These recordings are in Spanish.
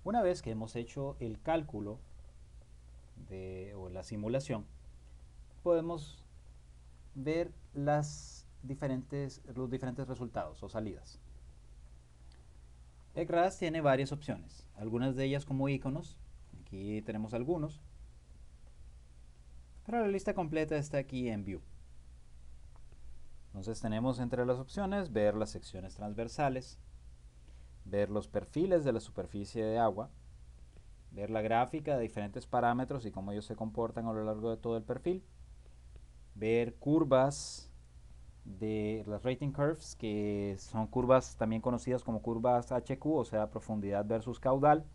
Una vez que hemos hecho el cálculo o la simulación, podemos ver los diferentes resultados o salidas. ECRAS tiene varias opciones, algunas de ellas como iconos. Aquí tenemos algunos, pero la lista completa está aquí en View. Entonces tenemos entre las opciones ver las secciones transversales, ver los perfiles de la superficie de agua, ver la gráfica de diferentes parámetros y cómo ellos se comportan a lo largo de todo el perfil, ver curvas de las rating curves, que son curvas también conocidas como curvas HQ, o sea, profundidad versus caudal,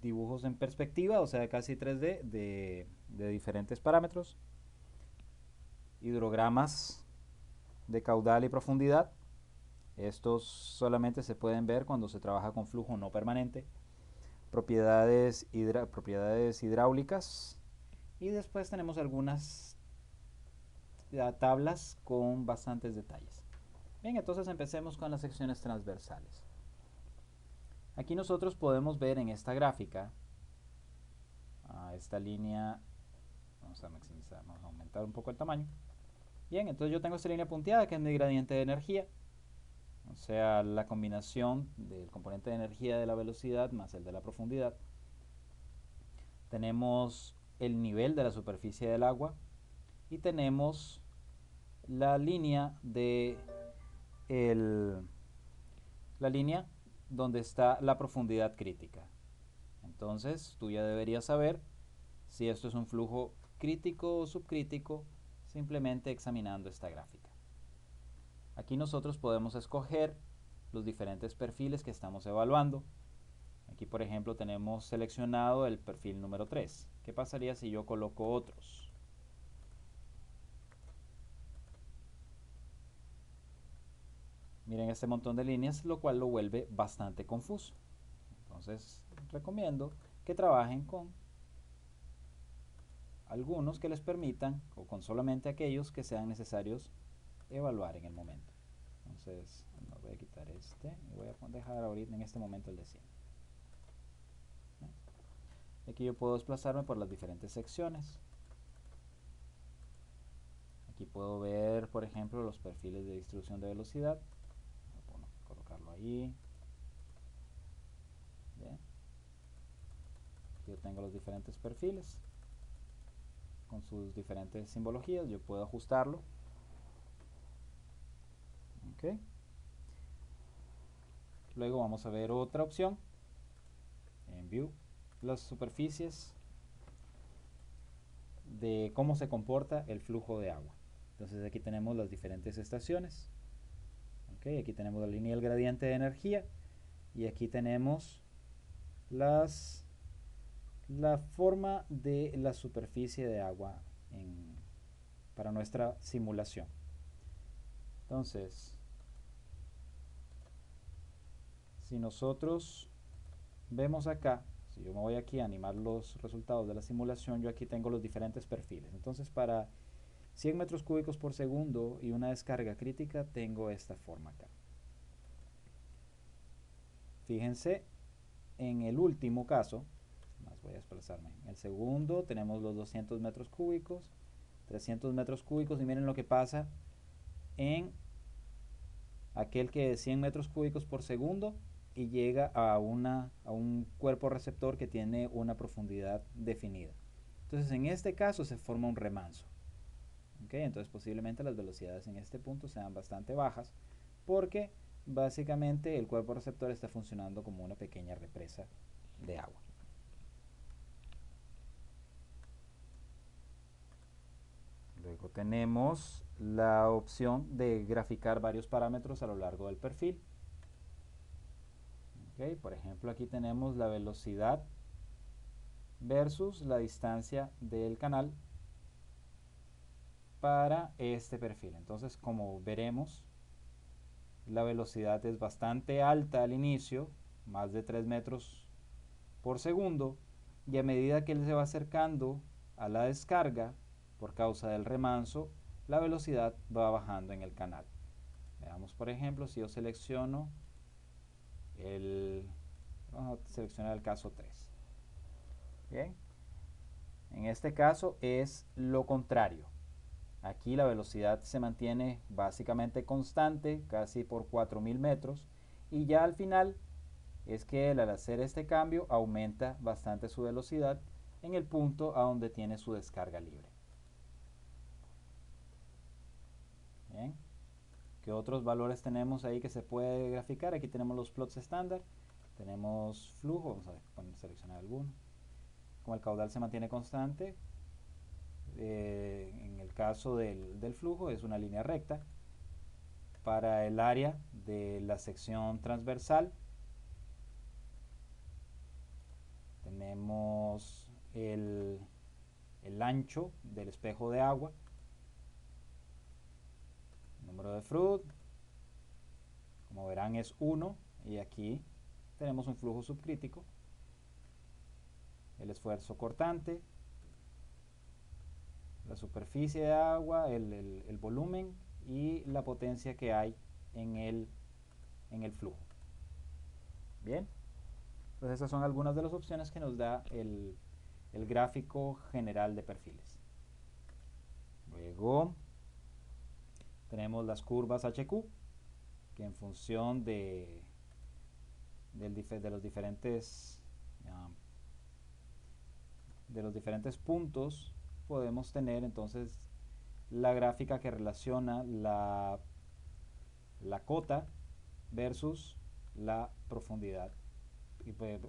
dibujos en perspectiva, o sea, casi 3D de diferentes parámetros, hidrogramas de caudal y profundidad. Estos solamente se pueden ver cuando se trabaja con flujo no permanente. Propiedades hidráulicas. Y después tenemos algunas tablas con bastantes detalles. Bien, entonces empecemos con las secciones transversales. Aquí nosotros podemos ver en esta gráfica, esta línea, vamos a maximizar, vamos a aumentar un poco el tamaño. Bien, entonces yo tengo esta línea punteada que es mi gradiente de energía, o sea, la combinación del componente de energía de la velocidad más el de la profundidad. Tenemos el nivel de la superficie del agua y tenemos la línea la línea donde está la profundidad crítica. Entonces tú ya deberías saber si esto es un flujo crítico o subcrítico simplemente examinando esta gráfica. Aquí nosotros podemos escoger los diferentes perfiles que estamos evaluando. Aquí por ejemplo tenemos seleccionado el perfil número 3. ¿Qué pasaría si yo coloco otros? Miren este montón de líneas, lo cual lo vuelve bastante confuso. Entonces recomiendo que trabajen con algunos que les permitan, o con solamente aquellos que sean necesarios evaluar en el momento. Entonces no voy a quitar este y voy a dejar ahorita en este momento el de 100. Aquí yo puedo desplazarme por las diferentes secciones. Aquí puedo ver, por ejemplo, los perfiles de distribución de velocidad. Voy a colocarlo ahí. Bien. Aquí yo tengo los diferentes perfiles con sus diferentes simbologías. Yo puedo ajustarlo. Okay. Luego vamos a ver otra opción en View, las superficies de cómo se comporta el flujo de agua. Entonces aquí tenemos las diferentes estaciones. Okay, aquí tenemos la línea del gradiente de energía y aquí tenemos la forma de la superficie de agua para nuestra simulación. Entonces, si nosotros vemos acá, si yo me voy aquí a animar los resultados de la simulación, yo aquí tengo los diferentes perfiles. Entonces para 100 metros cúbicos por segundo y una descarga crítica tengo esta forma acá. Fíjense en el último caso, más voy a desplazarme, en el segundo tenemos los 200 metros cúbicos, 300 metros cúbicos y miren lo que pasa en aquel que es 100 metros cúbicos por segundo y llega a un cuerpo receptor que tiene una profundidad definida. Entonces en este caso se forma un remanso. ¿Okay? Entonces posiblemente las velocidades en este punto sean bastante bajas porque básicamente el cuerpo receptor está funcionando como una pequeña represa de agua. Luego tenemos la opción de graficar varios parámetros a lo largo del perfil. Okay, por ejemplo, aquí tenemos la velocidad versus la distancia del canal para este perfil. Entonces, como veremos, la velocidad es bastante alta al inicio, más de 3 metros por segundo, y a medida que él se va acercando a la descarga, por causa del remanso, la velocidad va bajando en el canal. Veamos, por ejemplo, si yo selecciono vamos a seleccionar el caso 3. Bien, en este caso es lo contrario. Aquí la velocidad se mantiene básicamente constante, casi por 4000 metros, y ya al final es que él, al hacer este cambio, aumenta bastante su velocidad en el punto a donde tiene su descarga libre. Bien. ¿Qué otros valores tenemos ahí que se puede graficar? Aquí tenemos los plots estándar, tenemos flujo, vamos a seleccionar alguno. Como el caudal se mantiene constante, en el caso del flujo es una línea recta. Para el área de la sección transversal tenemos el ancho del espejo de agua, el número de Froude, como verán es 1, y aquí tenemos un flujo subcrítico, el esfuerzo cortante, la superficie de agua, el volumen y la potencia que hay en el flujo. Bien, entonces esas son algunas de las opciones que nos da el gráfico general de perfiles. Luego tenemos las curvas HQ, que en función de los diferentes puntos podemos tener entonces la gráfica que relaciona la cota versus la profundidad, y pues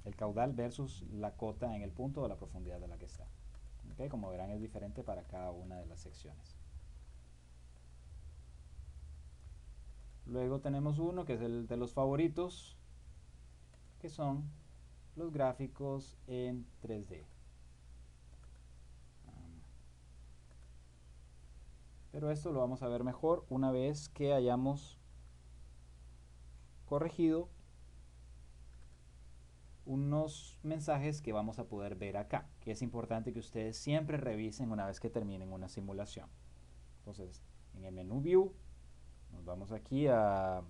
el caudal versus la cota en el punto de la profundidad de la que está. ¿Okay? Como verán es diferente para cada una de las secciones. Luego tenemos uno que es el de los favoritos, que son los gráficos en 3D. Pero esto lo vamos a ver mejor una vez que hayamos corregido unos mensajes que vamos a poder ver acá, que es importante que ustedes siempre revisen una vez que terminen una simulación. Entonces, en el menú View, nos vamos aquí al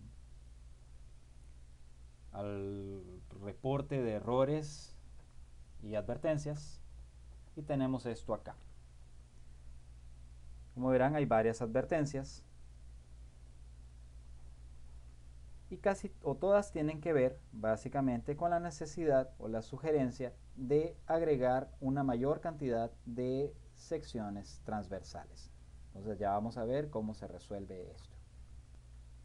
reporte de errores y advertencias, y tenemos esto acá. Como verán, hay varias advertencias, y casi o todas tienen que ver básicamente con la necesidad o la sugerencia de agregar una mayor cantidad de secciones transversales. Entonces ya vamos a ver cómo se resuelve esto.